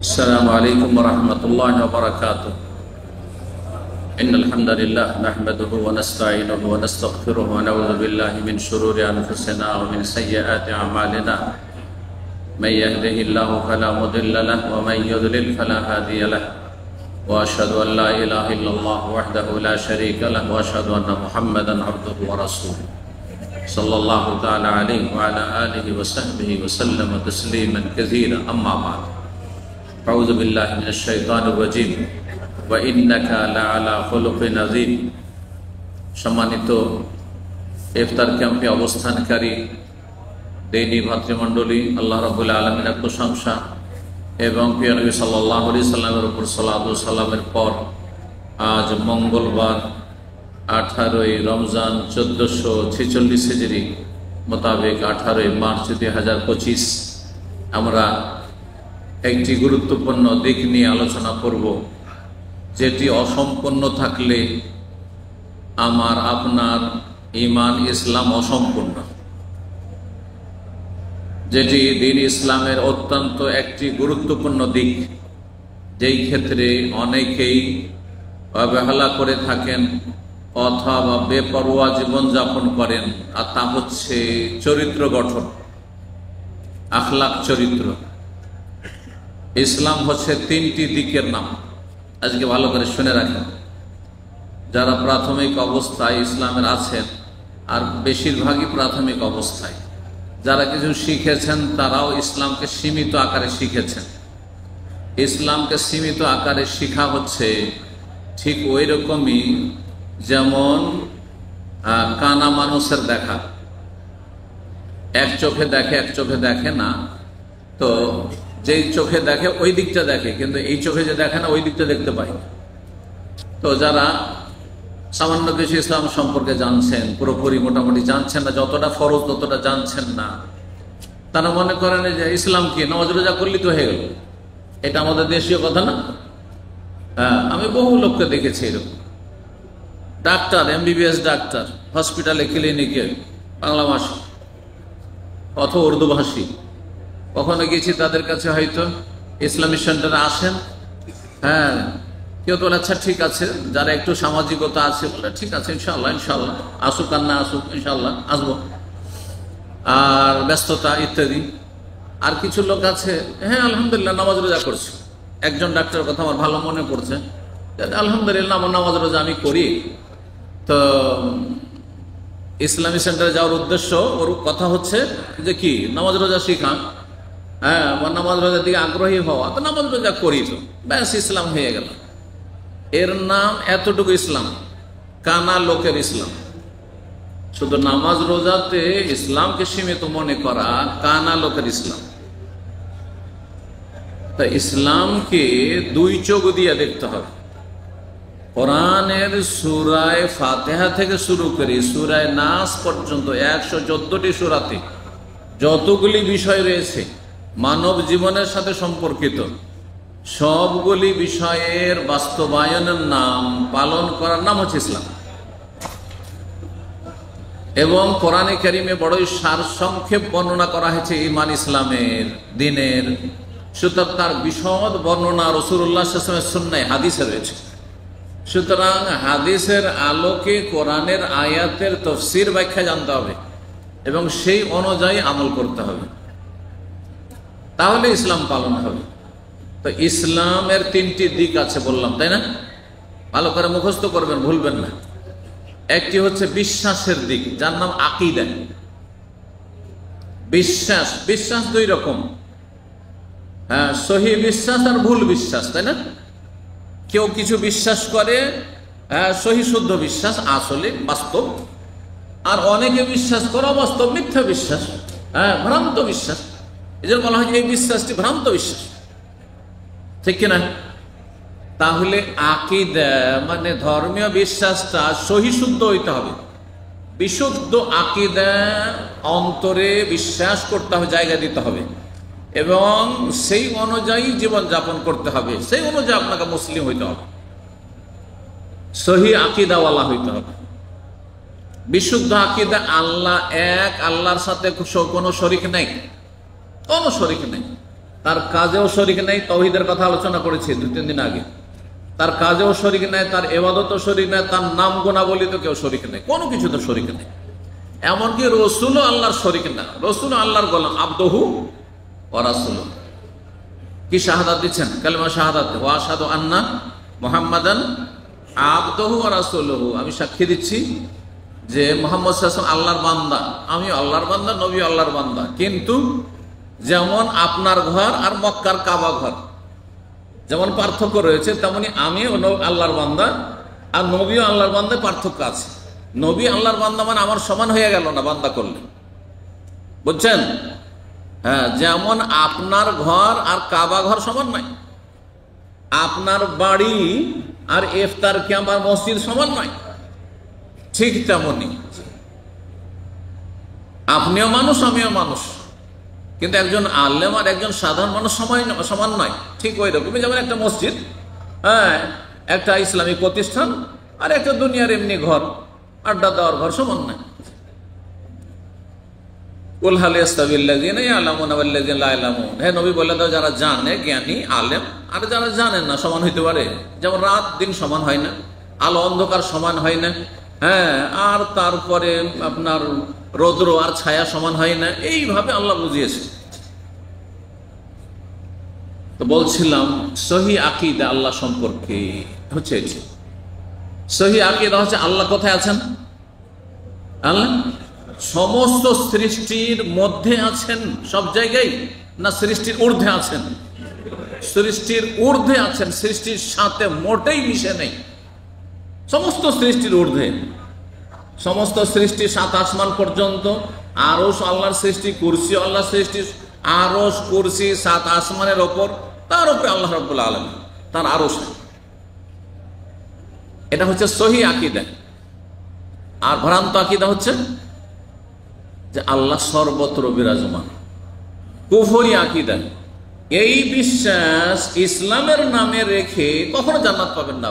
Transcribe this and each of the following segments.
السلام عليكم ورحمة الله وبركاته. إن الحمد لله نحمده ونستعينه ونستغفره ونعوذ بالله من شرور أنفسنا ومن سيئات أعمالنا. من يهده الله فلا مضل له ومن يضلل فلا هادي له. وأشهد أن لا إله إلا الله وحده لا شريك له وأشهد أن محمدا عبده ورسوله صلى الله تعالى عليه وعلى آله وصحبه وسلم تسليما كثيرا. أما بعد أعوذ بالله من الشيطان الرجيم وإنك لعلى خلق عظيم. সম্মানিত ইফতার ক্যাম্পে অবস্থানকারী দিনী ভাতৃমণ্ডলী, আল্লাহ রাব্বুল আলামিনের প্রশংসা এবং প্রিয় নবী সাল্লাল্লাহু আলাইহি সাল্লামের উপর সালাত ও সালামের পর আজ মঙ্গলবার 18ই রমজান 1446 হিজরি মোতাবেক 18ই মার্চ 2025 আমরা একটি গুরুত্বপূর্ণ দিক নিয়ে আলোচনা করব, যেটি অসম্পূর্ণ থাকলে আমার আপনার ঈমান ইসলাম অসম্পূর্ণ। যেটি দ্বীন ইসলামের অত্যন্ত একটি গুরুত্বপূর্ণ দিক, যেই ক্ষেত্রে অনেকেই অবহেলা করে থাকেন অথবা বেপরোয়া জীবনযাপন করেন, আর তা হচ্ছে চরিত্র গঠন, আখলাক চরিত্র। ইসলাম হচ্ছে তিনটি দিকের নাম। আজকে ভালো করে শুনে রাখেন, যারা প্রাথমিক অবস্থায় ইসলামের আছেন, আর বেশিরভাগই প্রাথমিক অবস্থায়, যারা কিছু শিখেছেন তারাও ইসলামকে সীমিত আকারে শিখেছেন। ইসলামকে সীমিত আকারে শিখা হচ্ছে ঠিক ওই রকমই যেমন কানা মানুষের দেখা, এক চোখে দেখে এক চোখে দেখে না। তো যেই চোখে দেখে ওই দিকটা দেখে, কিন্তু এই চোখে যে দেখে না ওই দিকটা দেখতে পায় না। তো যারা সামান্য কিছু ইসলাম সম্পর্কে জানছেন, পুরোপুরি মোটামুটি জানছেন না, যতটা ফরজ ততটা জানছেন না, তারা মনে করেন যে ইসলাম কি নামাজ রোজা করলেই তো হয়ে গেল। এটা আমাদের দেশীয় কথা না? হ্যাঁ, আমি বহু লোককে দেখেছি এরকম। ডাক্তার, এমবিবিএস ডাক্তার, হসপিটালে ক্লিনিকে বাংলা ভাষী অথবা উর্দু ভাষী, কখনো গেছি তাদের কাছে, হয়তো ইসলামিক সেন্টারে আসেন। হ্যাঁ, কেউ তো আচ্ছা ঠিক আছে, যারা একটু সামাজিকতা আছে বলে ঠিক আছে ইনশাল্লাহ ইনশাল্লাহ আসুক আর না আসুক ইনশাল্লাহ আসবো, আর ব্যস্ততা ইত্যাদি। আর কিছু লোক আছে, হ্যাঁ আলহামদুলিল্লাহ নামাজ রোজা করছে। একজন ডাক্তারের কথা আমার ভালো মনে পড়ছে, আলহামদুলিল্লাহ আমার নামাজ রোজা আমি করি। তো ইসলামী সেন্টারে যাওয়ার উদ্দেশ্য, ওর কথা হচ্ছে যে কি নামাজ রোজা শিখা, হ্যাঁ নামাজ রোজার দিকে আগ্রহী হওয়া, তো নামাজ রোজা করি, তো ব্যাস ইসলাম হয়ে গেল। এর নাম এতটুকু ইসলাম, কানা লোকের ইসলাম। শুধু নামাজ রোজাতে ইসলামকে সীমিত মনে করা কানা লোকের ইসলাম। তা ইসলামকে দুই চোখ দিয়ে দেখতে হবে। কোরআনের সূরায়ে ফাতিহা থেকে শুরু করে সূরায়ে নাস পর্যন্ত 114টি সূরাতে যতগুলি বিষয় রয়েছে মানব জীবনের সাথে সম্পর্কিত, সবগুলি বিষয়ের বাস্তবায়নের নাম, পালন করার নাম হচ্ছে ইসলাম। এবং কোরআনে কারিমে বড়ই সারসংক্ষেপ বর্ণনা করা হয়েছে ঈমান ইসলামের, দ্বীনের। সুতরাং তার বিশদ বর্ণনা রাসূলুল্লাহ সাল্লাল্লাহু আলাইহি ওয়াসাল্লামের সুন্নাহে হাদিসে রয়েছে। সুতরাং হাদিসের আলোকে কোরআনের আয়াতের তাফসীর ব্যাখ্যা জানতে হবে এবং সেই অনুযায়ী আমল করতে হবে, তাহলে ইসলাম পালন হবে। তো ইসলামের তিনটি দিক আছে বললাম, তাই না? ভালো করে মুখস্থ করবেন, ভুলবেন না। একটি হচ্ছে বিশ্বাসের দিক, যার নাম আকীদা। বিশ্বাস, বিশ্বাস দুই রকম, হ্যাঁ, সহি বিশ্বাস আর ভুল বিশ্বাস, তাই না? কেউ কিছু বিশ্বাস করে সহি শুদ্ধ বিশ্বাস, আসলে বাস্তব, আর অনেকে বিশ্বাস করে অবাস্তব, মিথ্যা বিশ্বাস, হ্যাঁ ভ্রান্ত বিশ্বাস। এই জন্য বলা হয় এই বিশ্বাসটি ভ্রান্ত বিশ্বাস, ঠিক কিনা? তাহলে আকীদা মানে ধর্মীয় বিশ্বাসটা সহি শুদ্ধ হইতে হবে। বিশুদ্ধ আকীদা অন্তরে বিশ্বাস করতে হবে, জায়গা দিতে হবে এবং সেই অনুযায়ী জীবন যাপন করতে হবে। সেই অনুযায়ী আপনাকে মুসলিম হইতে হবে, সহি আকীদাওয়ালা হইতে হবে। বিশুদ্ধ আকীদা আল্লাহ এক, আল্লাহর সাথে কোনো শরীক নেই, কোনো শরীক নেই। তার কাজেও শরিক নেই। তাওহীদের কথা আলোচনা করেছি 2-3 দিন আগে। তার কাজেও শরিক নেই, তার ইবাদতেও শরিক নেই, তার নাম গুণাবলিতে কেউ শরিক নেই, কোনো কিছু তো শরিক নেই। এমনকি রসুলও আল্লাহর শরিক না, রসুল আল্লাহর গোলাম, আবদুহু ওয়া রাসূলুহু। কি শাহাদাত দিচ্ছেন? কালিমা শাহাদাত, ওয়া আশহাদু আন্না মুহাম্মাদান আবদুহু ওয়া রাসূলুহু। আমি সাক্ষী দিচ্ছি যে মুহাম্মদ সাল্লাল্লাহু আলাইহি ওয়াসাল্লাম আল্লাহর বান্দা, আমি আল্লাহর বান্দা, নবী আল্লাহর বান্দা। কিন্তু যেমন আপনার ঘর আর মক্কার কাবা ঘর যেমন পার্থক্য রয়েছে, তেমনি আমি আল্লাহর বান্দা আর নবীও আল্লাহর বান্দায় পার্থক্য আছে। নবী আল্লাহর বান্দা মানে আমার সমান হয়ে গেল না বান্দা করলে, বুঝছেন? হ্যাঁ, যেমন আপনার ঘর আর কাবা ঘর সমান নয়, আপনার বাড়ি আর ইফতার ক্যাম্প আর মসজিদ সমান নয়, ঠিক তেমনি আপনিও মানুষ, আমিও মানুষ। কিন্তু একজন আলেম আর একজন সাধারণ মানুষ সমান নয়, ঠিক ওই রকমই। যেমন একটা মসজিদ, হ্যাঁ, একটা ইসলামিক প্রতিষ্ঠান আর একটা দুনিয়ার এমনি ঘর, আড্ডা দেওয়ার ঘর, সমান নয়। কুল হাল ইয়াস্তাবিল্লাযিনা ইয়ালামুনা ওয়াল্লাযিনা লা ইয়ালামুন। হে নবী বলে দাও, যারা জানে, জ্ঞানী, আলেম, আর যারা জানেন না সমান হইতে পারে? যেমন রাত দিন সমান হয় না, আলো অন্ধকার সমান হয় না, হ্যাঁ, আর তারপরে আপনার রৌদ্র আর ছায়া সমান হয় না। এইভাবে আল্লাহ বুঝিয়েছে। তো বলছিলাম সহি আকীদা আল্লাহ সম্পর্কে হচ্ছে এটি। সহি আকীদা হচ্ছে আল্লাহ কোথায় আছেন? আল্লাহ সমস্ত সৃষ্টির মধ্যে আছেন, সব জায়গায়, না সৃষ্টির ঊর্ধ্বে আছেন? সৃষ্টির ঊর্ধ্বে আছেন, সৃষ্টির সাথে মোটেই মিশে নেই। সমস্ত সৃষ্টির ঊর্ধ্বে, সমস্ত সৃষ্টি 7 আসমান পর্যন্ত, আরশ আল্লাহর সৃষ্টি, কুরসি আল্লাহর সৃষ্টি, আরশ কুরসি 7 আসমানের ওপর, তার উপরে আল্লাহ রাব্বুল আলামিন, তার আরশ। এটা হচ্ছে সহি আকীদা। আর ভ্রান্ত আকীদা হচ্ছে যে আল্লাহ সর্বত্র বিরাজমান, কুফরি আকীদা। এই বিশ্বাস ইসলামের নামে রেখে কখনো জান্নাত পাবেন না।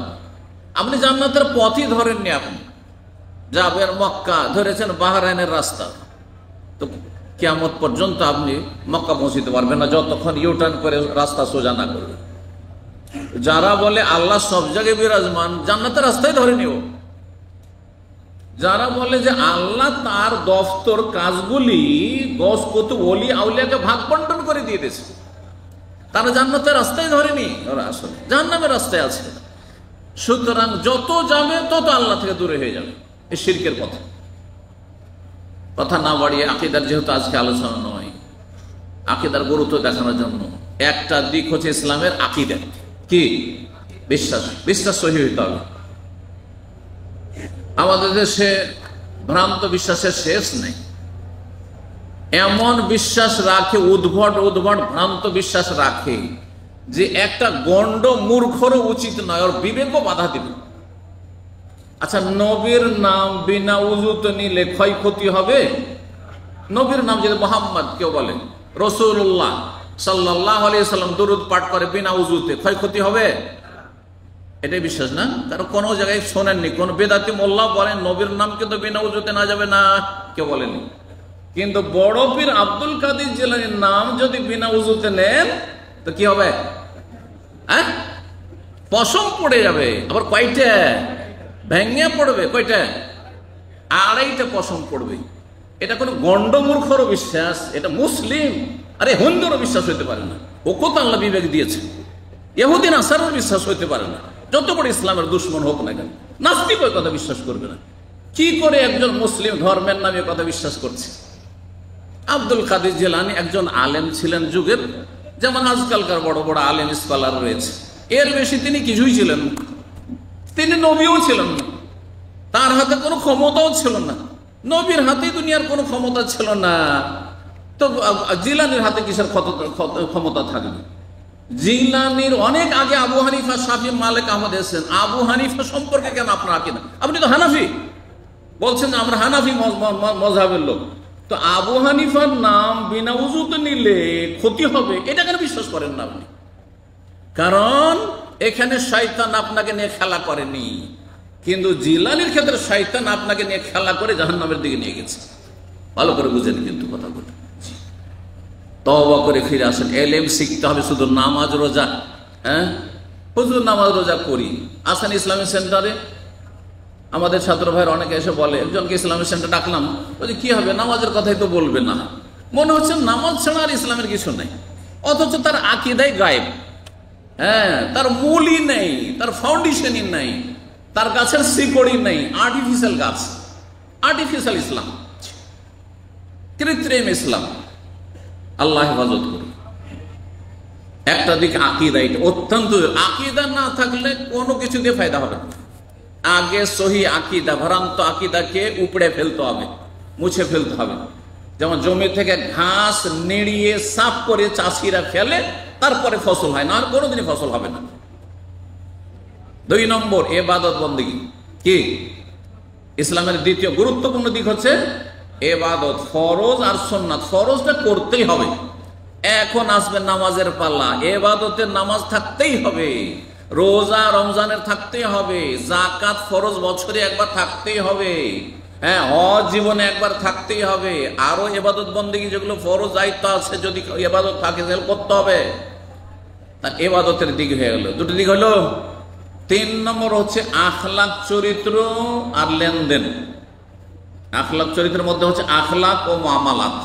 আপনি জান্নাতের পথই ধরেননি, আপনি যাবেন মক্কা, ধরেছেন বাহরাইনের রাস্তা, তো কিয়ামত পর্যন্ত আপনি মক্কা পৌঁছতে পারবেন না যতক্ষণ ইউটার্ন করে রাস্তা সোজা না করবেন। যারা বলে আল্লাহ সব জায়গায় বিরাজমান, জান্নাতের রাস্তায় ধরে নিও। যারা বলে যে আল্লাহ তার দফতর কাজগুলি গস কুতুব ওলি আউলিয়াকে ভাগ বন্টন করে দিয়ে দিয়েছে, তারা জান্নাতের রাস্তায় ধরেনি, ওরা আসলে জাহান্নামের রাস্তায় আছে। সুতরাং যত যাবে তত আল্লাহ থেকে দূরে হয়ে যাবে, এই শিরকের পথে। কথা না বাড়িয়ে, আকীদার যেহেতু আজকে আলোচনা নয়, আকীদার গুরুত্ব দেখানোর জন্য একটা দিক হচ্ছে ইসলামের আকীদা কি? বিশ্বাস। বিশ্বাস সহি হইতে হবে। আমাদের দেশে ভ্রান্ত বিশ্বাসের শেষ নেই। এমন বিশ্বাস রাখে, উদ্ভট উদ্ভট ভ্রান্ত বিশ্বাস রাখে যে একটা গন্ড মূর্খরও উচিত নয়, ওর বিবেকও বাধা দিবে। আচ্ছা, নবীর নাম বিনা উযুতে নিলে ক্ষয়ক্ষতি হবে? নবীর নাম যদি মুহাম্মদ কেউ বলে, রাসূলুল্লাহ সাল্লাল্লাহু আলাইহি ওয়াসাল্লাম দরুদ পাঠ করে বিনা উযুতে, ক্ষয়ক্ষতি হবে? এটাই বিশ্বাস না? কারণ কোনো জায়গায় শোনেননি কোন বেদাতি মোল্লা বলেন নবীর নাম কিন্তু বিনা উযুতে না যাবে না, কেউ বলেনি। কিন্তু বড় পীর আব্দুল কাদের জিলানীর নাম যদি বিনা উযুতে নেন তো কি হবে? হ্যাঁ, পশম পড়ে যাবে। আবার কয়টা ভেঙে পড়বে? কয়টা? 2.5টা পশম পড়বে। এটা কোনো গন্ডমূর্খরও বিশ্বাস, এটা মুসলিম আরে হিন্দুরও বিশ্বাস হইতে পারে না। ও কত আল্লাহ বিবেক দিয়েছে। ইহুদি নাসারার বিশ্বাস হইতে পারে না, যত বড় ইসলামের দুশ্মন হোক না কেন। নাস্তিক ওই কথা বিশ্বাস করবে না। কি করে একজন মুসলিম ধর্মের নামে কথা বিশ্বাস করছে? আব্দুল কাদের জিলানী একজন আলেম ছিলেন যুগের, যেমন আজকালকার বড় বড় আলেম স্কলার রয়েছে, এর বেশি তিনি কিছুই ছিলেন না। তিনি নবীও ছিলেন না, তার হাতে কোনো ক্ষমতাও ছিল না, নবীর হাতে দুনিয়ার কোনো ক্ষমতা ছিল না। তো জিলানীর হাতে কিসের ক্ষমতা থাকবে? জিলানীর অনেক আগে আবু হানিফা, শাফি, মালিক, আহমদ এসেছেন। আবু হানিফা সম্পর্কে কেন আপনার আকীদা? আপনি তো হানাফি, বলছেন আমরা হানাফি মযহাবের লোক। তো আবু হানিফার নাম বিনা উযুতে নিলে ক্ষতি হবে, এটা কেন বিশ্বাস করেন না আপনি? কারণ এখানে শয়তান আপনাকে নিয়ে খেলা করেনি, কিন্তু জিলানীর ক্ষেত্রে শয়তান আপনাকে নিয়ে খেলা করে জাহান্নামের দিকে নিয়ে গেছে। ভালো করে বুঝেন কিন্তু কথাগুলো। তওবা করে ফিরে আসেন। এলেম শিখতে হবে, শুধু নামাজ রোজা, হ্যাঁ হুজুর নামাজ রোজা করি, আসেন ইসলামিক সেন্টারে। আমাদের ছাত্র ভাইয়ের অনেকে এসে বলে, একজনকে ইসলামিক সেন্টার ডাকলাম, বলছে কি হবে, নামাজের কথাই তো বলবে না। মনে হচ্ছে নামাজ ছাড়া আর ইসলামের কিছু নেই, অথচ তার আকীদাই গায়েব। হ্যাঁ, তার মূলই নেই, তার ফাউন্ডেশনই নেই, তার গাছের শিকড়ই নেই। আর্টিফিশিয়াল গাছ, আর্টিফিশিয়াল ইসলাম, কৃত্রিম ইসলাম। আল্লাহ হেফাজত করুন। একটা দিক আকীদা, এটা অত্যন্ত, আকীদা না থাকলে কোনো কিছু দিয়ে ফায়দা হবে না। আগে সহি আকীদা, ভ্রান্ত আকীদাকে উপড়ে ফেলতে হবে, মুছে ফেলতে হবে। যেমন জমি থেকে ঘাস নেড়িয়ে সাফ করে চাষিরা ফেলে, তারপরে ফসল হয় না, আর কোনোদিনই ফসল হবে না। 2 নম্বর ইবাদত বন্দেগী। কি ইসলামের দ্বিতীয় গুরুত্বপূর্ণ দিক হচ্ছে ইবাদত, ফরজ আর সুন্নাত। ফরজটা করতেই হবে। এখন আসবে নামাজের পাল্লা, ইবাদতের নামাজ থাকতেই হবে, রোজা রমজানের থাকতেই হবে, যাকাত ফরজ বছরে একবার থাকতেই হবে, হ্যাঁ হজ জীবনে একবার থাকতেই হবে। আরো ইবাদত বন্দেগী যেগুলো ফরজ দায়িত্ব আছে, যদি ইবাদত থাকে সেগুলো করতে হবে। তার ইবাদতের দিক হয়ে গেল, দুটো দিক হলো। 3 নম্বর হচ্ছে আখলাক, চরিত্র আর লেনদেন। আখলাক চরিত্রের মধ্যে হচ্ছে আখলাক ও মুআমালাত।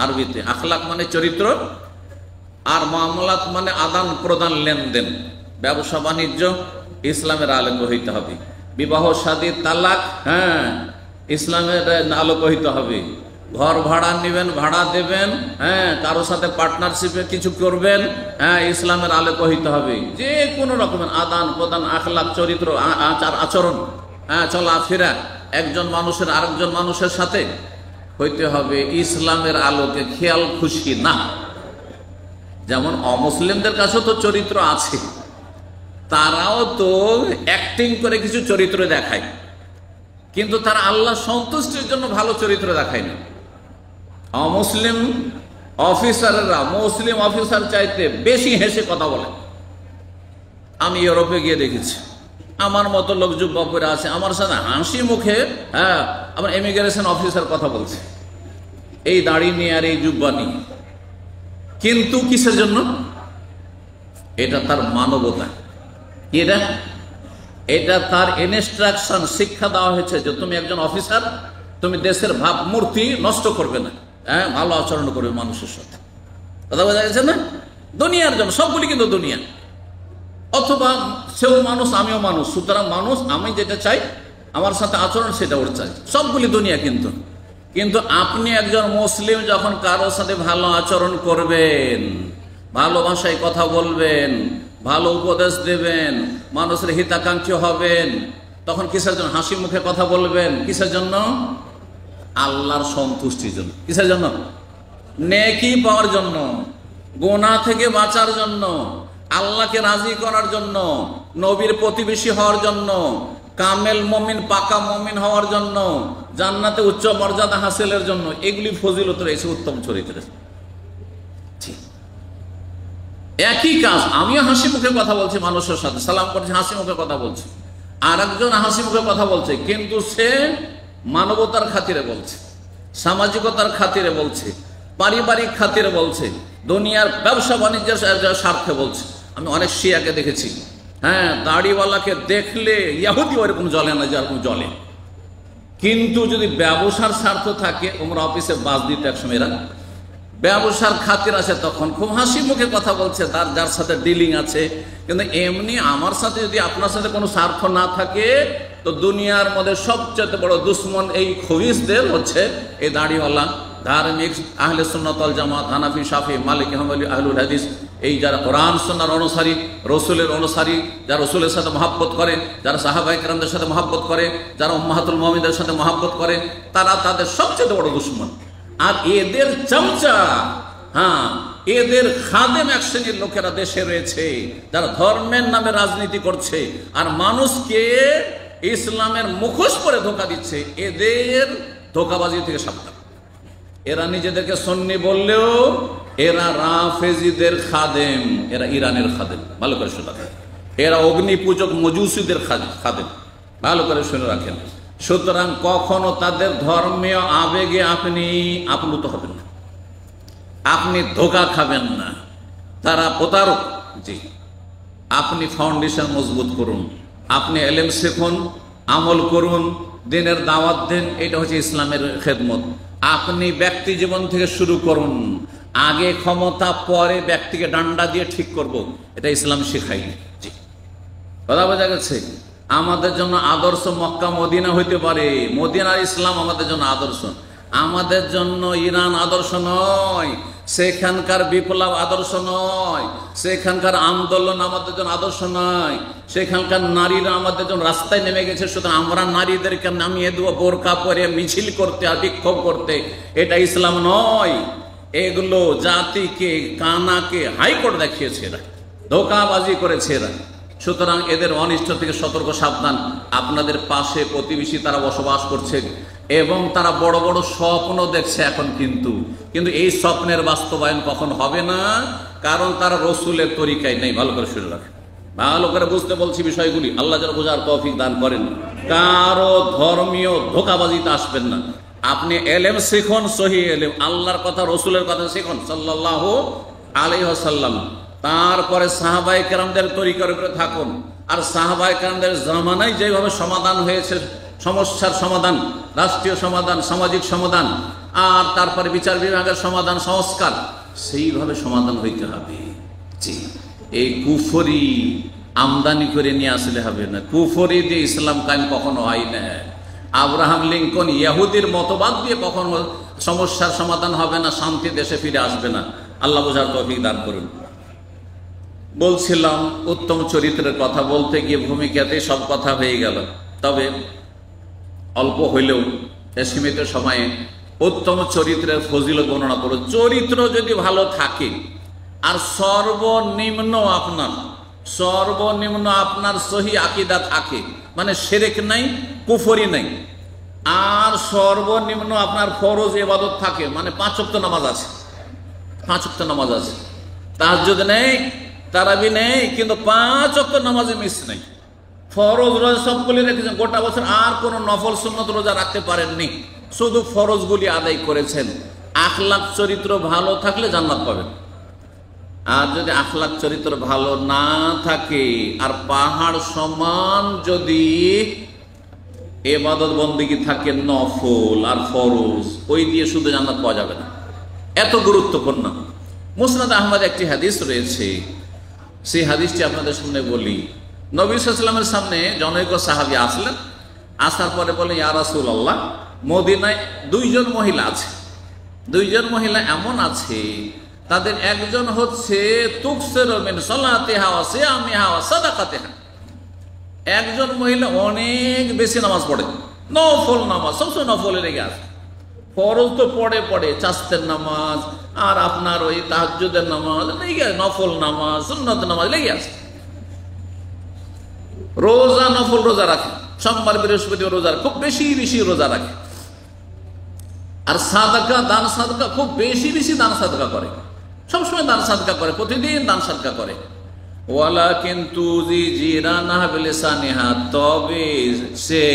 আরবিতে আখলাক মানে চরিত্র, আর মুআমালাত মানে আদান প্রদান, লেনদেন, ব্যবসা বাণিজ্য ইসলামের আলোকে হইতে হবে। বিবাহ শাদী তালাক, হ্যাঁ ইসলামের আলোকে হইতে হবে। ঘর ভাড়া নেবেন, ভাড়া দেবেন, হ্যাঁ কারোর সাথে পার্টনারশিপে কিছু করবেন, হ্যাঁ ইসলামের আলোকে হইতে হবে। যে কোনো রকমের আদান প্রদান, আখলাক চরিত্র, আচার আচরণ, হ্যাঁ চলাফেরা একজন মানুষের আরেকজন মানুষের সাথে হইতে হবে ইসলামের আলোকে, খেয়াল খুশি না। যেমন অমুসলিমদের কাছেও তো চরিত্র আছে, তারাও তো অ্যাক্টিং করে কিছু চরিত্র দেখায়, কিন্তু তারা আল্লাহ সন্তুষ্টির জন্য ভালো চরিত্র দেখায় না। অমুসলিম অফিসাররা মুসলিম অফিসার চাইতে বেশি হেসে কথা বলে। আমি ইউরোপে গিয়ে দেখেছি, আমার মতো লোক যুবকরা আছে, আমার সাথে হাসি মুখে, হ্যাঁ আমার ইমিগ্রেশন অফিসার কথা বলছে, এই দাড়ি নিয়ে আর এই জুব্বা নিয়ে। কিন্তু কিসের জন্য? এটা তার মানবতা, এটা তার ইনস্ট্রাকশন, শিক্ষা দেওয়া হয়েছে যে তুমি একজন অফিসার, তুমি দেশের ভাবমূর্তি নষ্ট করবে না, হ্যাঁ ভালো আচরণ করবে মানুষের সাথে। কথা বোঝা গেছে না? দুনিয়ার জন্য, সবগুলি কিন্তু দুনিয়া। অথবা সেও মানুষ, আমিও মানুষ, সুতরাং মানুষ, আমি যেটা চাই আমার সাথে আচরণ সেটা ওর চাই, সবগুলি দুনিয়া। কিন্তু আপনি একজন মুসলিম যখন কারোর সাথে ভালো আচরণ করবেন, ভালো ভাষায় কথা বলবেন, ভালো উপদেশ দেবেন, মানুষের হিতাকাঙ্ক্ষী হবেন, তখন কিসের জন্য? হাসি মুখে কথা বলবেন। কিসের জন্য? আল্লাহর সন্তুষ্টির জন্য। কিসের জন্য? নেকি পাওয়ার জন্য, গুনাহ থেকে বাঁচার জন্য, আল্লাহকে রাজি করার জন্য, নবীর প্রতিবেশী হওয়ার জন্য, কামেল মুমিন, পাকা মুমিন হওয়ার জন্য, জান্নাতে উচ্চ মর্যাদা হাসিলের জন্য। এগুলি ফজিলত রয়েছে উত্তম চরিত্রের। একই কাজ, আমিও হাসি মুখে কথা বলছি, মানুষের সাথে সালাম করছি, হাসি মুখে কথা বলছি, আর একজন হাসি মুখে কথা বলছে, কিন্তু সে মানবতার খাতিরে বলছে, সামাজিকতার খাতিরে বলছে, পারিবারিক খাতিরে বলছে, দুনিয়ার ব্যবসা বাণিজ্যের স্বার্থে বলছে। আমি অনেক শিয়াকে দেখেছি, হ্যাঁ দাড়িওয়ালাকে দেখলে ইহুদি ওরকম জ্বলে না যেরকম জ্বলে, কিন্তু যদি ব্যবসার স্বার্থ থাকে, ওমরা অফিসে বাস দিতে একসময় এরা ব্যবসার খাতির আছে, তখন খুব হাসি মুখে কথা বলছে তার যার সাথে ডিলিং আছে। কিন্তু এমনি আমার সাথে যদি আপনার সাথে কোনো স্বার্থ না থাকে, তো দুনিয়ার মধ্যে সবচেয়ে বড় দুশ্মন এই খবিসদের হচ্ছে এই দাড়িওয়ালা, ধার্মিক, আহলে সুন্নাত ওয়াল জামাত, হানাফি, শাফি, মালিকি, হাম্বলি, আহলুল হাদিস, এই যারা কোরআন সুন্নাহর অনুসারী, রসুলের অনুসারী, যারা রসুলের সাথে মহাব্বত করে, যারা সাহাবায়ে কেরামদের সাথে মহাব্বত করে, যারা উম্মাহাতুল মুমিনদের সাথে মহাব্বত করে, তারা তাদের সবচেয়ে বড় দুশ্মন। আর এদের চামচা, হ্যাঁ এদের খাদেম এক শ্রেণীর লোকেরা দেশে রয়েছে, যারা ধর্মের নামে রাজনীতি করছে আর মানুষকে ইসলামের মুখোশ পরে ধোঁকা দিচ্ছে। এদের ধোঁকাবাজি থেকে সাবধান। এরা নিজেদেরকে সুন্নি বললেও এরা রাফেজিদের খাদেম, এরা ইরানের খাদেম। ভালো করে শুনে রাখেন, এরা অগ্নি পূজক মজুসিদের খাদেম। ভালো করে শুনে রাখেন। সুতরাং কখনো তাদের ধর্মীয় আবেগে আপনি আপ্লুত হবেন না। আপনি ধোঁকা খাবেন না, তারা প্রতারক। জি, আপনি ফাউন্ডেশন মজবুত করুন, আপনি এলেম শিখুন, আমল করুন, দিনের দাওয়াত দেন, এটা হচ্ছে ইসলামের খেদমত। আপনি ব্যক্তি জীবন থেকে শুরু করুন, আগে ক্ষমতা পরে ব্যক্তিকে ডান্ডা দিয়ে ঠিক করব, এটা ইসলাম শেখায়নি। জি, কথা বোঝা গেছে? আমাদের জন্য আদর্শ মক্কা মদিনা হইতে পারে, মদিনার ইসলাম আমাদের জন্য আদর্শ, আমাদের জন্য ইরান আদর্শ নয়, সেখানকার বিপ্লব আদর্শ নয়, সেখানকার আন্দোলন আমাদের জন্য আদর্শ নয়, সেখানকার নারীরা আমাদের জন্য রাস্তায় নেমে গেছে, সুতরাং আমরা নারীদেরকে নামিয়ে দেবো বোরকা পরে মিছিল করতে আর বিক্ষোভ করতে, এটা ইসলাম নয়। এগুলো জাতিকে কানাকে হাইকোর্ট দেখিয়েছে, এরা ধোঁকাবাজি করেছে এরা। সুতরাং এদের অনিষ্ট থেকে সতর্ক সাবধান। আপনাদের পাশে প্রতিবেশী তারা বসবাস করছে এবং তারা বড় বড় স্বপ্ন দেখছে এখন, কিন্তু এই স্বপ্নের বাস্তবায়ন কখন হবে না, কারণ তারা রসুলের তরিকায় নেই। ভালো করে শুনে রাখেন, ভালো করে বুঝতে বলছি বিষয়গুলি। আল্লাহ যেন বোঝার তৌফিক দান করেন। কারো ধর্মীয় ধোঁকাবাজিতে আসবেন না। আপনি এলেম শিখুন, সহি এলেম, আল্লাহর কথা রসুলের কথা শিখুন সাল্লাল্লাহু আলাইহি ওয়াসাল্লাম। তারপরে সাহাবায়ে কেরামদের তরিকার উপরে থাকুন। আর সাহাবায়ে কেরামদের জামানায় যেভাবে সমাধান হয়েছে, সমস্যার সমাধান, রাষ্ট্রীয় সমাধান, সামাজিক সমাধান, আর তারপরে বিচার বিভাগের সমাধান, সংস্কার, সেইভাবে সমাধান হইতে হবে। জি, এই কুফরি আমদানি করে নিয়ে আসলে হবে না। কুফরি দিয়ে ইসলাম কায়েম কখনো হয় না। আব্রাহাম লিঙ্কন ইহুদির মতবাদ দিয়ে কখনো সমস্যার সমাধান হবে না, শান্তি দেশে ফিরে আসবে না। আল্লাহ বোঝার তৌফিক দান করুন। বলছিলাম উত্তম চরিত্রের কথা, বলতে গিয়ে ভূমিকাতে সব কথা হয়ে গেল। তবে অল্প হইলেও সীমিত সময়ে উত্তম চরিত্রের ফজিলত বর্ণনা করো। চরিত্র যদি ভালো থাকে আর সর্বনিম্ন আপনার সহি আকীদা থাকে, মানে শিরক নাই, কুফরি নাই, আর সর্বনিম্ন আপনার ফরজ ইবাদত থাকে, মানে 5 ওয়াক্ত নামাজ আছে, 5 ওয়াক্ত নামাজ আছে, তাহাজ্জুদ নেই, তারাবি নেই, কিন্তু 5 ওয়াক্ত নামাজে মিস নেই, ফরজ রোজা সবগুলি রেখেছেন, গোটা বছর আর কোনো নফল সুন্নত রোজা রাখতে পারেননি, শুধু ফরজগুলি আদায় করেছেন। আখলাক চরিত্র ভালো থাকলে জান্নাত পাবেন। আর যদি আখলাক চরিত্র ভালো না থাকে আর পাহাড় সমান যদি ইবাদত বন্দেগী থাকে, নফল আর ফরজ, ওই দিয়ে শুধু জান্নাত পাওয়া যাবে না। এত গুরুত্বপূর্ণ। মুসনাদ আহমদ একটি হাদিস রয়েছে, সেই হাদিসটি আপনাদের সামনে বলি। নবী সাল্লাল্লাহু আলাইহি ওয়াসাল্লামের সামনে জনৈক সাহাবী আসলেন। আসার পরে বলে, ইয়া রাসূলুল্লাহ, মদিনায় 2 জন মহিলা আছে, 2 জন মহিলা এমন আছে, তাদের একজন হচ্ছে তুকসিরু মিন সালাতিহা ওয়া সিয়ামিহা ওয়া সাদাকাতিহা, একজন মহিলা অনেক বেশি নামাজ পড়ে, নফল নামাজ, সবসময় নফলে লেগে আছে, ফরজ তো পড়ে, চাস্তের নামাজ আর আপনার ওই তাহাজ্জুদের নামাজ লেগে আছে, নফল নামাজ, সুন্নত নামাজ লেগে আছে, রোজা নফল রোজা রাখে, সোমবার বৃহস্পতি রোজা, খুব বেশি রোজা রাখে, আর সাদাকা, দান সাদকা, খুব বেশি দান সাদকা করে, সবসময় দান সাদকা করে, প্রতিদিন দান সাদকা করে। ওয়ালাকিন তুজি জিরানাহা বিলিসানিহা, তবে সে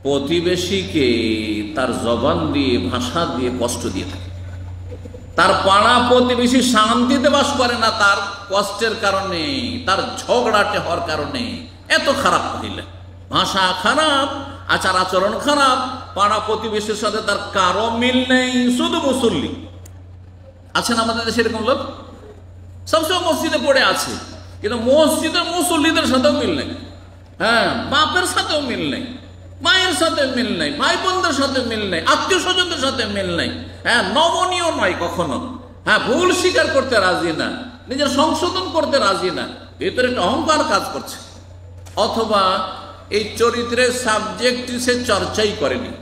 প্রতিবেশীকে তার জবান দিয়ে, ভাষা দিয়ে কষ্ট দিয়ে থাকে। তার পাড়া প্রতিবেশী শান্তিতে বাস করে না তার কষ্টের কারণে, তার ঝগড়াটে হওয়ার কারণে। এত খারাপ মহিলা, ভাষা খারাপ, আচার আচরণ খারাপ, পাড়া প্রতিবেশীর সাথে তার কারো মিল নেই, শুধু মুসল্লি আছেন আমাদের দেশে এরকম লোক, সবসময় মসজিদে পড়ে আছে, কিন্তু মসজিদের মুসল্লিদের সাথেও মিল নেই। হ্যাঁ, বাপের সাথেও মিল নেই, মায়ের সাথে মিল নেই, ভাই বোনদের সাথে মিল নেই, আত্মীয় স্বজনদের সাথে মিল নেই। হ্যাঁ, নমনীয় নয় কখনো। হ্যাঁ, ভুল স্বীকার করতে রাজি না, নিজের সংশোধন করতে রাজি না, ভিতরে একটা অহংকার কাজ করছে। অথবা এই চরিত্রের সাবজেক্ট সে চর্চাই করেনি,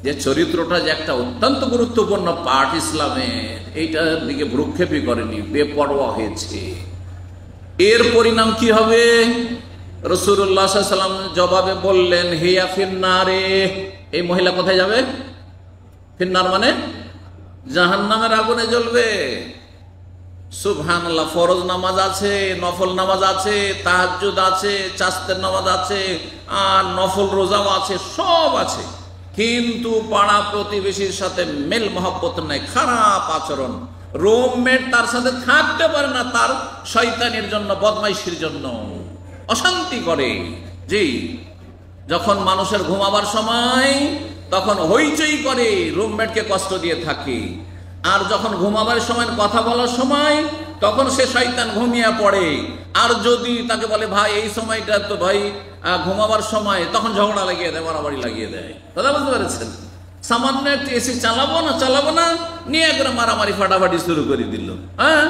যে চরিত্রটা যে একটা অত্যন্ত গুরুত্বপূর্ণ পার্ট ইসলামের, এইটার দিকে ভ্রুক্ষেপই করেনি, বেপরোয়া হয়েছে। এর পরিণাম কি হবে? রাসূলুল্লাহ সাল্লাল্লাহু আলাইহি ওয়াসাল্লাম জবাবে বললেন, হিয়া ফিন্নারে, এই মহিলা কোথায় যাবে? ফিন্নার মানে জাহান্নামের আগুনে জ্বলবে। সুবহানাল্লাহ। ফরজ নামাজ আছে, নফল নামাজ আছে, তাহাজ্জুদ আছে, চাস্তের নামাজ আছে, আর নফল রোজাও আছে, সব আছে, কিন্তু পাড়া প্রতিবেশীর সাথে মেল মহব্বত নাই, খারাপ আচরণ। রুমমেট তার সাথে থাকতে পারে না, তার শয়তানির জন্য, বদমাইশির জন্য অশান্তি করে। জি, যখন মানুষের ঘুমাবার সময় তখন হইচই করে, রুমমেটকে কষ্ট দিয়ে থাকে। আর যখন ঘুমাবার সময়, কথা বলার সময়, তখন সে শয়তান ঘুমিয়ে পড়ে। আর যদি তাকে বলে ভাই এই সময়টা তো ভাই ঘুমাবার সময়, তখন ঝগড়া লাগিয়ে দেয়, মারামারি লাগিয়ে দেয়। কথা বুঝতে পেরেছেন? সামান্য একটু এসি চালাবো না নিয়ে একবার মারামারি ফাটাফাটি শুরু করে দিল। হ্যাঁ,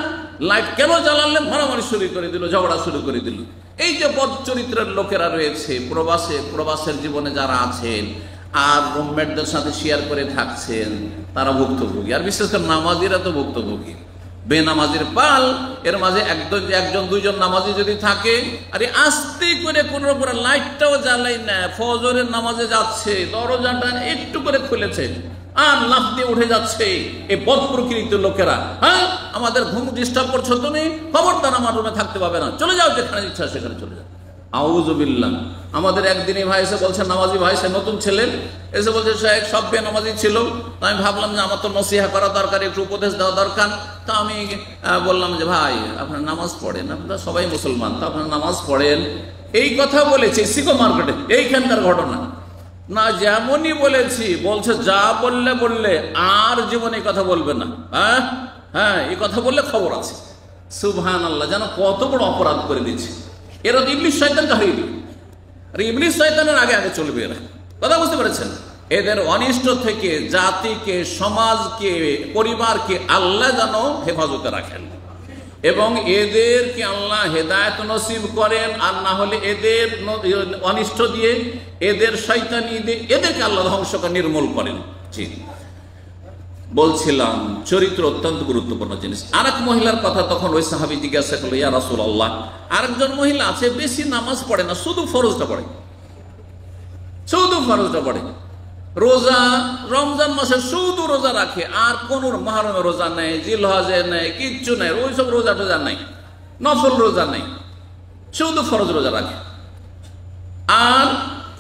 লাইট কেন জ্বালালেন, মারামারি শুরু করে দিল, ঝগড়া শুরু করে দিল। এই যে বদ চরিত্রের লোকেরা রয়েছে প্রবাসের জীবনে যারা আছেন আর রুমমেটদের সাথে শেয়ার করে থাকছেন, তারা ভুক্তভোগী। আর বিশেষ করে নামাজিরা তো ভুক্তভোগী। বেনামাজির পাল, এর মাঝে একজন দুইজন নামাজি যদি থাকে, আরে আস্তে করে কোনো করে লাইটটাও জ্বালাই না, ফজরের নামাজে যাচ্ছে, দরজাটা একটু করে খুলেছে আর লাফ দিয়ে উঠে যাচ্ছে। এই বদ প্রকৃতির লোকেরা, হ্যাঁ আমাদের ঘুম ডিস্টার্ব করছো তুমি, খবরদার আমার রুমে থাকতে পাবে না, চলে যাও, যেখানে ইচ্ছা সেখানে চলে যাও। আউযুবিল্লাহ। আমাদের একদিনই ভাই এসে বলছে, নামাজি ভাই, সে নতুন ছেলে, এসে বলছে শেখ সব বেনামাজি ছিল। তো আমি ভাবলাম যে আমার তো নসিহা করা দরকার, একটু উপদেশ দেওয়া দরকার। তা আমি বললাম যে ভাই আপনার নামাজ পড়েন, আপনারা সবাই মুসলমান, তো আপনার নামাজ পড়েন। এই কথা বলেছি সিকো মার্কেটে, এইখানকার ঘটনা না, যেমনই বলেছি, বলছে যা বললে আর জীবনে কথা বলবে না। হ্যাঁ, এই কথা বললে খবর আছে। সুবহানাল্লাহ, যেন কত বড় অপরাধ করে দিচ্ছে। এরা তো ইবলিস শয়তানকে হারিয়ে দিবে, আর ইবলিস শয়তানের আগে আগে চলবে এরা। কথা বুঝতে পেরেছেন? এদের অনিষ্ট থেকে জাতিকে, সমাজকে, পরিবারকে আল্লাহ যেন হেফাজতে রাখেন এবং এদেরকে আল্লাহ হেদায়েত নসিব করেন। আর না হলে এদের অনিষ্ট দিয়ে, এদের শয়তানি দিয়ে এদেরকে আল্লাহ ধ্বংস করে নির্মূল করেন। জি, বলছিলাম চরিত্র অত্যন্ত গুরুত্বপূর্ণ জিনিস। আরেক মহিলার কথা তখন ওই সাহাবী জিজ্ঞাসা করলো, ইয়া রাসূলুল্লাহ, আরেকজন মহিলা আছে বেশি নামাজ পড়ে না, শুধু ফরজটা পড়ে, রোজা রমজান মাসে শুধু রোজা রাখে, আর কোন মুহররমে রোজা নেই, জিলহজে নেই, কিচ্ছু নেই, ওইসব রোজা টোজা নেই, নফল রোজা নেই, শুধু ফরজ রোজা রাখে। আর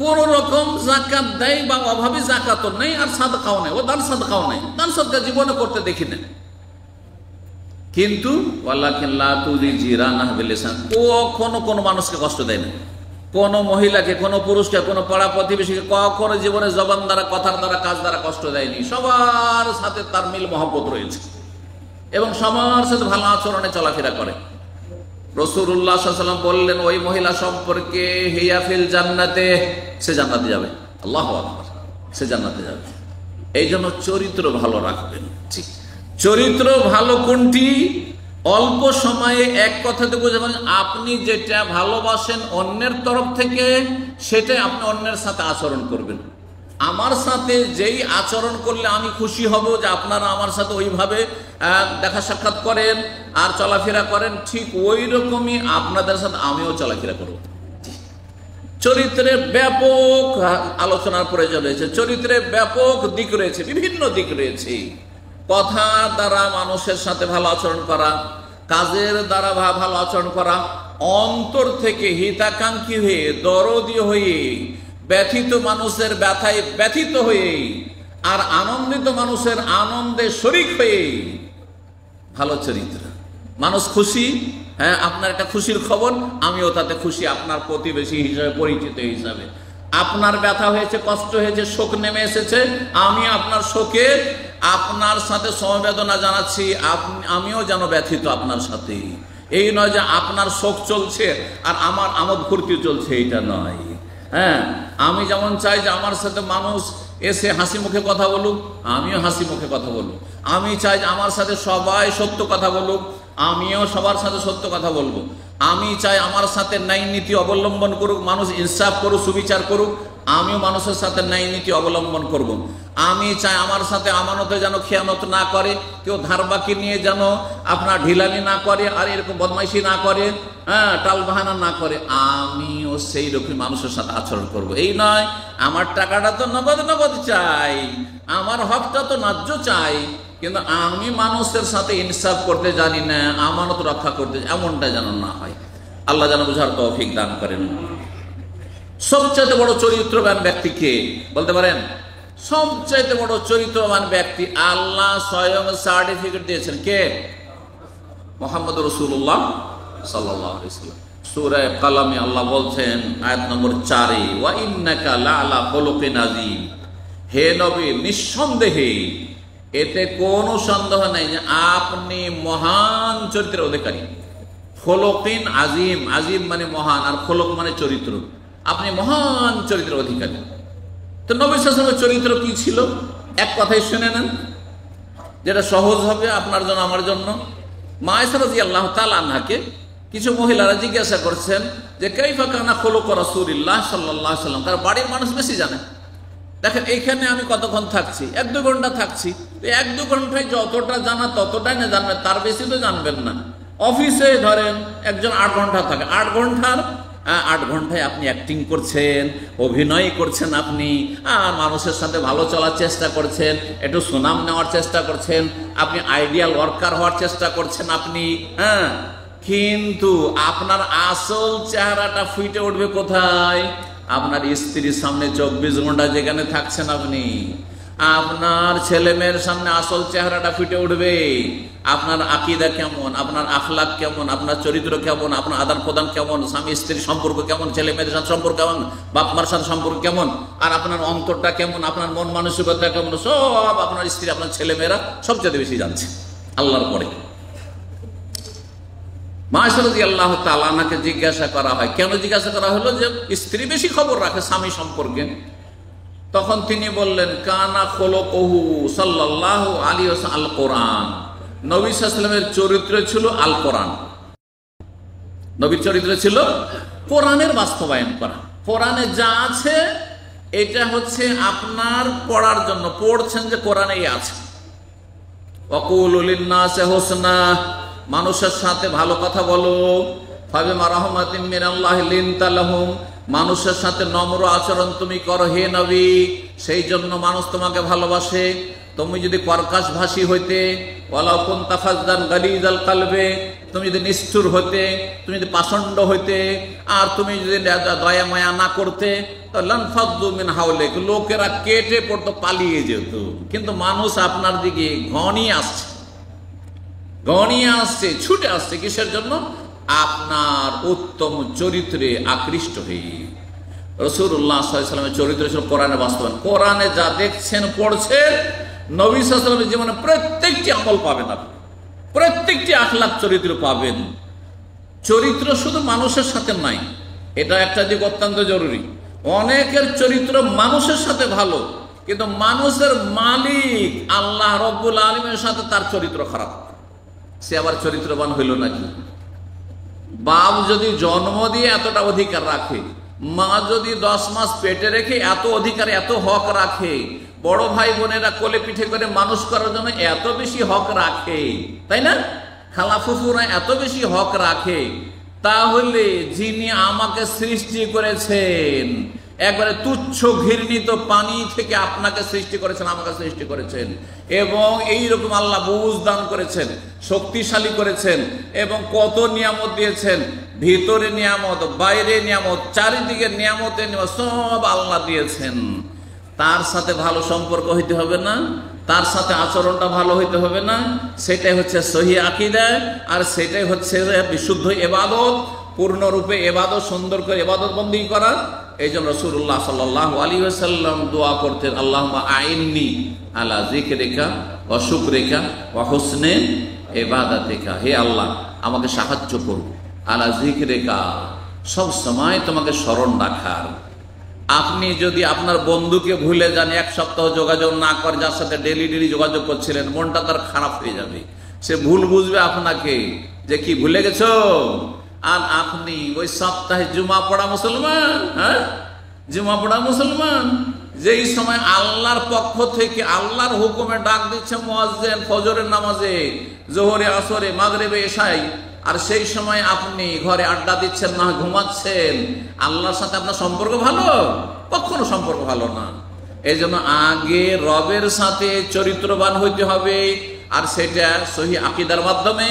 কোন রকম যাকাত দেয় বা অভাবী যাকাতও নেই, আর সাদকাও নেই, ও দান সাদকাও নেই, দান সাদকা জীবনে করতে দেখি না। কিন্তু ওয়ালাকিন লা তুযি জিরানাহু বিলিসান, কখনো কোনো মানুষকে কষ্ট দেয় না, কোন মহিলাকে, কোন পুরুষকে, কোন পাড়া প্রতিবেশীকে কখনো জীবনে জবান দ্বারা, কথার দ্বারা, কাজ দ্বারা কষ্ট দেয়নি। সবার সাথে তার মিল মহব্বত রয়েছে এবং সবার সাথে ভালো আচরণে চলাফেরা করে। রাসূলুল্লাহ সাল্লাল্লাহু আলাইহি ওয়াসাল্লাম বললেন ওই মহিলা সম্পর্কে, হিয়া ফিল জান্নাতে, সে জান্নাতে যাবে। আল্লাহু আকবার, সে জান্নাতে যাবে। এই জন্য চরিত্র ভালো রাখবেন। ঠিক, চরিত্র ভালো কোনটি? অল্প সময়ে এক কথাতে বুঝে পারেন, আপনি যেটা ভালোবাসেন অন্যের তরফ থেকে, সেটাই আপনি অন্যের সাথে আচরণ করবেন। আমার সাথে যেই আচরণ করলে আমি খুশি হব যে আপনারা আমার সাথে ওইভাবে দেখা সাক্ষাৎ করেন আর চলাফেরা করেন, ঠিক ওই রকমই আপনাদের সাথে আমিও চলাফেরা করব। চরিত্রের ব্যাপক আলোচনার প্রয়োজন রয়েছে, চরিত্রের ব্যাপক দিক রয়েছে, বিভিন্ন দিক রয়েছে। কথা দ্বারা মানুষের সাথে ভালো আচরণ করা, কাজের দ্বারা ভালো আচরণ করা, অন্তর থেকে হিতাকাঙ্ক্ষী হয়ে, দরদি হয়ে, ব্যথিত মানুষের ব্যথায় ব্যথিত হয়ে, আর আনন্দিত মানুষের আনন্দে শরিক হয়ে, ভালো চরিত্র। মানুষ খুশি, হ্যাঁ আপনার একটা খুশির খবর, আমিও তাতে খুশি, আপনার প্রতিবেশী হিসাবে, পরিচিত হিসাবে। আপনার ব্যথা হয়েছে, কষ্ট হয়েছে, শোক নেমে এসেছে, আমি আপনার শোকে আপনার সাথে সমবেদনা জানাচ্ছি, আমিও যেন ব্যথিত আপনার সাথে। এই নয় যে আপনার শোক চলছে আর আমার আমোদ ফুর্তি চলছে, এইটা নয়। হ্যাঁ, আমি যেমন চাই যে আমার সাথে মানুষ এসে হাসি মুখে কথা বলুক, আমিও হাসি মুখে কথা বলবো। আমি চাই যে আমার সাথে সবাই সত্য কথা বলুক, আমিও সবার সাথে সত্য কথা বলবো। আমি চাই আমার সাথে ন্যায় নীতি অবলম্বন করুক, মানুষ ইনসাফ করুক, সুবিচার করুক, আমিও মানুষের সাথে ন্যায় নীতি অবলম্বন করব। আমি চাই আমার সাথে আমানতে যেন খেয়ানত না করে, কেউ ধার বাকি নিয়ে যেন আপনার ঢিলানি না করে, আর এরকম বদমাইশি না করে, হ্যাঁ টাল বাহানা না করে, আমিও সেই রকম মানুষের সাথে আচরণ করব। এই নয় আমার টাকাটা তো নগদ নগদ চাই, আমার হকটা তো ন্যায্য চাই, কিন্তু আমি মানুষের সাথে ইনসাফ করতে জানি না, আমানত রক্ষা করতে, এমনটা যেন না হয়। আল্লাহ যেন বুঝার তৌফিক দান করেন। সবচেয়ে বড় চরিত্রবান ব্যক্তিকে বলতে পারেন? সবচাইতে বড় চরিত্রবান ব্যক্তি আল্লাহ স্বয়ং সার্টিফিকেট দিয়েছেন কে? মুহাম্মদ রাসূলুল্লাহ সাল্লাল্লাহু আলাইহি ওয়াসাল্লাম। সূরা কালামে আল্লাহ বলছেন আয়াত নম্বর 4, ওয়া ইন্নাকা লাআলা খুলুকিন আযীম, হে নবী নিঃসন্দেহে, এতে কোনো সন্দেহ নেই যে আপনি মহান চরিত্রের অধিকারী। খুলুকিন আযীম, আযীম মানে মহান, আর খুলুক মানে চরিত্র। আপনি মহান চরিত্রের অধিকারী। তো নবী সাল্লাল্লাহু আলাইহি ওয়াসাল্লামের চরিত্র কি ছিল? এক কথাই শুনে নেন, যেটা সহজ হবে আপনার জন্য আমার জন্য। মা আয়েশা রাদিয়াল্লাহু তাআলা আনহাকে কিছু মহিলারা জিজ্ঞাসা করছেন যে কাইফা কানা খুলুক রাসূলিল্লাহ সাল্লাল্লাহু আলাইহি ওয়াসাল্লাম। কারণ বাড়ির মানুষ বেশি জানে। দেখেন এইখানে আমি কতক্ষণ থাকছি, 1-2 ঘন্টা থাকছি। 1-2 ঘন্টায় যতটা জানা ততটাই না জানবেন, তার বেশি তো জানবেন না। অফিসে ধরেন একজন 8 ঘন্টা থাকে, 8 ঘন্টায় আপনি অ্যাক্টিং করছেন, অভিনয় করছেন আপনি, আর মানুষের সাথে ভালো চলার চেষ্টা করছেন, একটু সুনাম নেওয়ার চেষ্টা করছেন, আপনি আইডিয়াল ওয়ার্কার হওয়ার চেষ্টা করছেন আপনি, হ্যাঁ। কিন্তু আপনার আসল চেহারাটা ফুটে উঠবে কোথায়? আপনার স্ত্রীর সামনে 24 ঘন্টা যেখানে থাকছেন আপনি, আপনার ছেলে মেয়ের সামনে আসল চেহারাটা ফুটে উঠবে। আপনার আকীদা কেমন, আপনার আখলাক কেমন, আপনার চরিত্র কেমন, আপনার আদান প্রদান কেমন, স্বামী স্ত্রীর সম্পর্ক কেমন, ছেলে মেয়েদের সাথে সম্পর্ক কেমন, বাপ মার সাথে সম্পর্ক কেমন, আর আপনার অন্তরটা কেমন, আপনার মন মানসিকতা কেমন, সব আপনার স্ত্রী, আপনার ছেলে মেয়েরা সবচেয়ে বেশি জানছে আল্লাহর পরে। মা আয়েশা রাদিয়াল্লাহু তাআলা আনহাকে জিজ্ঞাসা করা হয়, কেন জিজ্ঞাসা করা হলো? যে স্ত্রী বেশি খবর রাখে স্বামী সম্পর্কে। তখন তিনি বললেন কানা খুলুকুহু সাল্লাল্লাহু আলাইহি ওয়াসাল্লাম আল কোরআন। নবী সাল্লাল্লাহু আলাইহি ওয়াসাল্লামের চরিত্র ছিল আল কোরআন। নবীর চরিত্র ছিল কোরআনের বাস্তবায়ন করা। কোরআনে যা আছে এটা হচ্ছে আপনার পড়ার জন্য, পড়ছেন যে কোরআনেই আছে। ওয়াকুলু লিন-নাসি হুসনা, মানুষের সাথে ভালো কথা বলো। ফাবিমা রাহমাতিন মিনাল্লাহি লিনতা লাহুম, মানুষের সাথে নম্র আচরণ তুমি করো হে নবী, সেই জন্য মানুষ তোমাকে ভালোবাসে। তুমি যদি কর্কশ ভাষী হইতে, ওয়ালাউ কুনতা ফাযযান গালিযাল কলবে, তুমি যদি নিষ্ঠুর হইতে, তুমি যদি পাষণ্ড হইতে, আর তুমি যদি দয়া মায়া না করতে, তো লানফাদ্দু মিন হাওলিক, লোকেরা কেটে পড়তো, পালিয়ে যেত। কিন্তু মানুষ আপনার দিকে ঘনিয়ে আসছে, ছুটে আসছে। কিসের জন্য? আপনার উত্তম চরিত্রে আকৃষ্ট হয়ে। রাসূলুল্লাহ সাল্লাল্লাহু আলাইহি ওয়াসাল্লামের চরিত্র ছিল কোরআনে বাস্তবায়ন। কোরআনে যা দেখছেন, পড়ছেন, নবী সাল্লাল্লাহু আলাইহি ওয়াসাল্লামের জীবনে প্রত্যেকটি আমল পাবেন আপনি, প্রত্যেকটি আখলাক চরিত্র পাবেন। চরিত্র শুধু মানুষের সাথে নাই, এটা একটা দিক অত্যন্ত জরুরি। অনেকের চরিত্র মানুষের সাথে ভালো, কিন্তু মানুষের মালিক আল্লাহ রব্বুল আলামিনের সাথে তার চরিত্র খারাপ, সে আবার চরিত্রবান হইল নাকি? বাপ যদি জন্ম দিয়ে এতটা অধিকার রাখে, মা যদি 10 মাস পেটে রেখে এত অধিকার, এত হক রাখে, বড় ভাই বোনেরা কোলে পিঠে করে মানুষ করার জন্য এত বেশি হক রাখে, তাই না? খালা ফুফুরা এত বেশি হক রাখে, তাহলে যিনি আমাকে সৃষ্টি করেছেন, একবারে তুচ্ছ ঘৃণিত পানি থেকে আপনাকে সৃষ্টি করেছেন, আমাকে সৃষ্টি করেছেন, এবং এইরকম আল্লাহ বুঝ দান করেছেন, শক্তিশালী করেছেন, এবং কত নিয়ামত দিয়েছেন, ভিতরে নিয়ামত, বাইরে নিয়ামত, চারিদিকে নিয়ামতে সব আল্লাহ দিয়েছেন। তার সাথে ভালো সম্পর্ক হইতে হবে না? তার সাথে আচরণটা ভালো হইতে হবে না? সেটাই হচ্ছে সহিহ আকীদা, আর সেটাই হচ্ছে বিশুদ্ধ ইবাদত, পূর্ণরূপে ইবাদত, সুন্দর করে ইবাদত বন্দী করা। এই জন্য রাসূলুল্লাহ সাল্লাল্লাহু আলাইহি ওয়াসাল্লাম দোয়া করতেন, আল্লাহুম্মা আইন্নি আলা যিকরিকা ওয়া শুকরিকা ওয়া হুসনে ইবাদাতিকা, হে আল্লাহ আমাকে সাহায্য করুন, আলা যিকরিকা, সব সময় তোমাকে স্মরণ রাখার। আপনি যদি আপনার বন্ধুকে ভুলে যান, 1 সপ্তাহ যোগাযোগ না করে, যার সাথে ডেলি যোগাযোগ করছিলেন, মনটা তার খারাপ হয়ে যাবে। সে ভুল বুঝবে আপনাকে যে কি ভুলে গেছো। আর আপনি ওই সপ্তাহে জুমা পড়া মুসলমান, হ্যাঁ, জুমা পড়া মুসলমান, যেই সময় আল্লাহর পক্ষ থেকে আল্লাহর হুকুমে ডাক দিচ্ছে মুয়াজ্জিন ফজরের নামাজে, জোহরে, আসরে, মাগরিবে, এশায়, আর সেই সময় আপনি ঘরে আড্ডা দিচ্ছেন না, ঘুমাচ্ছেন, আল্লাহর সাথে আপনার সম্পর্ক ভালো? কখনো সম্পর্ক ভালো না। এই জন্য আগে রবের সাথে চরিত্রবান হইতে হবে, আর সেটা সহিহ আকীদার মাধ্যমে,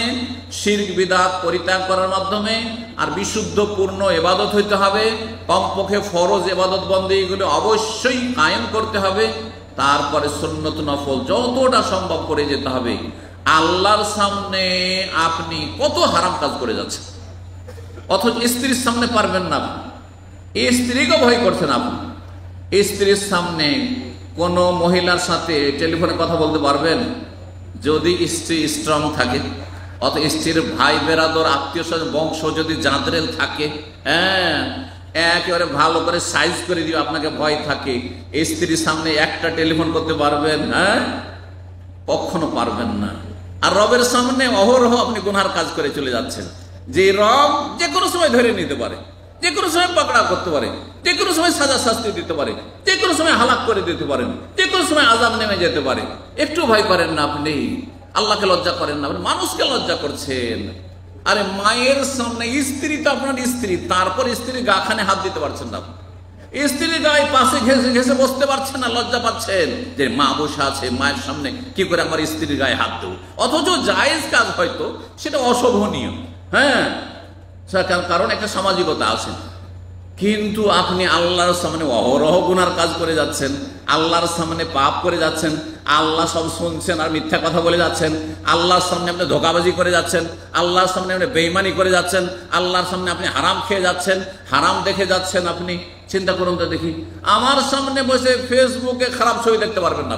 শিরক বিদআত পরিত্যাগ করার মাধ্যমে, আর বিশুদ্ধ পূর্ণ ইবাদত হইতে হবে। কমপক্ষে ফরজ ইবাদত বন্দেগীগুলো অবশ্যই কায়েম করতে হবে। তারপরে সুন্নত নফল যতটা সম্ভব করে যেতে হবে। আল্লাহর সামনে আপনি কত হারাম কাজ করে যাচ্ছেন, অথচ স্ত্রীর সামনে পারবেন না। স্ত্রীকে ভয় করছেন আপনি। স্ত্রীর সামনে কোন মহিলার সাথে টেলিফোনে কথা বলতে পারবেন যদি স্ত্রী স্ট্রং থাকে, অত স্ত্রীর ভাই বেরাদর আত্মীয় স্বজন বংশ যদি জাঁদরেল থাকে, হ্যাঁ একেবারে ভালো করে সাইজ করে দিও, আপনাকে ভয় থাকে, স্ত্রীর সামনে একটা টেলিফোন করতে পারবেন? হ্যাঁ, কখনো পারবেন না। আর রবের সামনে অহরহ আপনি গুনার কাজ করে চলে যাচ্ছেন, যে রব যে কোনো সময় ধরে নিতে পারে, যে কোনো সময় পাকড়া করতে পারে, যে কোনো সময় সাজা শাস্তি দিতে পারে, যে কোনো সময় হালাক করে দিতে পারেন, যে কোনো সময় আযাব নেমে যেতে পারে। একটু ভয় করেন না আপনি? আল্লাহকে লজ্জা করেন না, মানুষকে লজ্জা করছেন। আরে মায়ের সামনে, স্ত্রী তো আপনার স্ত্রী, তারপর স্ত্রীর গাখানে হাত দিতে পারছেন না, স্ত্রীর গায়ে পাশে ঘেসে ঘেসে বসতে পারছেন না, লজ্জা পাচ্ছেন যে মা বসে আছে, মায়ের সামনে কি করে আমার স্ত্রীর গায়ে হাত দেবো? অথচ জায়েজ কাজ, হয়তো সেটা অশোভনীয়, হ্যাঁ, কারণ একটা সামাজিকতা আছে, কিন্তু আপনি আল্লাহর সামনে অহরহ গুনার কাজ করে যাচ্ছেন, আল্লাহর সামনে পাপ করে যাচ্ছেন, আল্লাহ সব শুনছেন আর মিথ্যা কথা বলে যাচ্ছেন, আল্লাহর সামনে আপনি ধোঁকাবাজি করে যাচ্ছেন, আল্লাহর সামনে আপনি বেঈমানি করে যাচ্ছেন, আল্লাহর সামনে আপনি হারাম খেয়ে যাচ্ছেন, হারাম দেখে যাচ্ছেন। আপনি চিন্তা করুন তো দেখি, আমার সামনে বসে ফেসবুকে খারাপ ছবি দেখতে পারবেন না,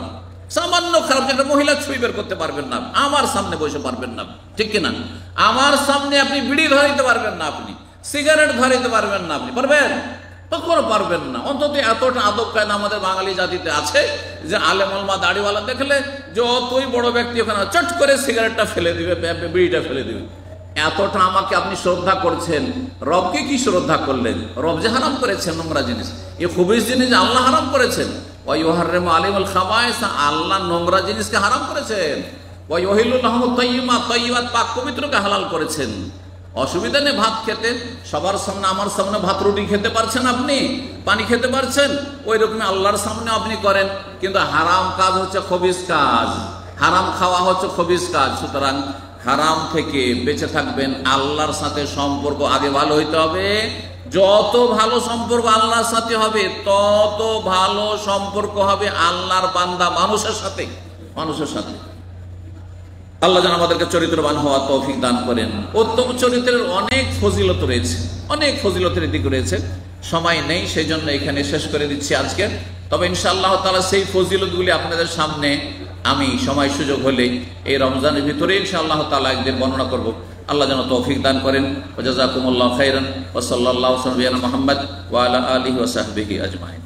সামান্য খারাপ একটা মহিলার ছবি বের করতে পারবেন না, আমার সামনে বসে পারবেন না, ঠিক কিনা? আমার সামনে আপনি বিড়ি ধরাইতে পারবেন না, আপনি সিগারেট ধরাইতে পারবেন না, আপনি পারবেন? কখনো পারবেন না। অন্তত এতটা আদব কায়দা আমাদের বাঙালি জাতিতে আছে যে আলেম ওলামা দাড়িওয়ালা দেখলে যতই বড় ব্যক্তি ওখানে চট করে সিগারেটটা ফেলে দিবে, বিড়িটা ফেলে দিবে। এতটা আমাকে আপনি শ্রদ্ধা করছেন, রবকে কি শ্রদ্ধা করলেন? রব যে হারাম করেছেন নোংরা জিনিস, এ খুবই জিনিস আল্লাহ হারাম করেছেন। ওয়াইহাররিমু আলাইহিল খাবায়েস, আল্লাহ নোংরা জিনিসকে হারাম করেছেন। ওয়াইহিলু লাহুমুত তাইয়্যিবাত, তাইয়্যিবাত পাক পবিত্রকে হালাল করেছেন। অসুবিধা নেই ভাত খেতে, সবার সামনে আমার সামনে ভাত রুটি খেতে পারছেন, আপনি পানি খেতে পারছেন, ওই রকম আল্লাহর সামনে আপনি করেন। কিন্তু হারাম কাজ হচ্ছে খবিস কাজ, হারাম খাওয়া হচ্ছে খবিস কাজ। সুতরাং হারাম থেকে বেঁচে থাকবেন। আল্লাহর সাথে সম্পর্ক আগে ভালো হইতে হবে। যত ভালো সম্পর্ক আল্লাহর সাথে হবে, তত ভালো সম্পর্ক হবে আল্লাহর বান্দা মানুষের সাথে, মানুষের সাথে। আল্লাহ যেন আমাদেরকে চরিত্রবান হওয়া তৌফিক দান করেন। উত্তম চরিত্রের অনেক ফজিলত রয়েছে, অনেক ফজিলতের দিক রয়েছে, সময় নেই, সেই জন্য এখানে শেষ করে দিচ্ছি আজকে। তবে ইনশাআল্লাহ তাআলা সেই ফজিলতগুলি আপনাদের সামনে আমি সময় সুযোগ হলে এই রমজানের ভিতরে ইনশাআল্লাহ তাআলা একদিন বর্ণনা করব। আল্লাহ যেন তৌফিক দান করেন। ওয়া জাযাকুমুল্লাহু খাইরান ওয়া সাল্লাল্লাহু আলা মুহাম্মদ ওয়া আলা আলিহি ওয়া সাহবিহি আজমাইন।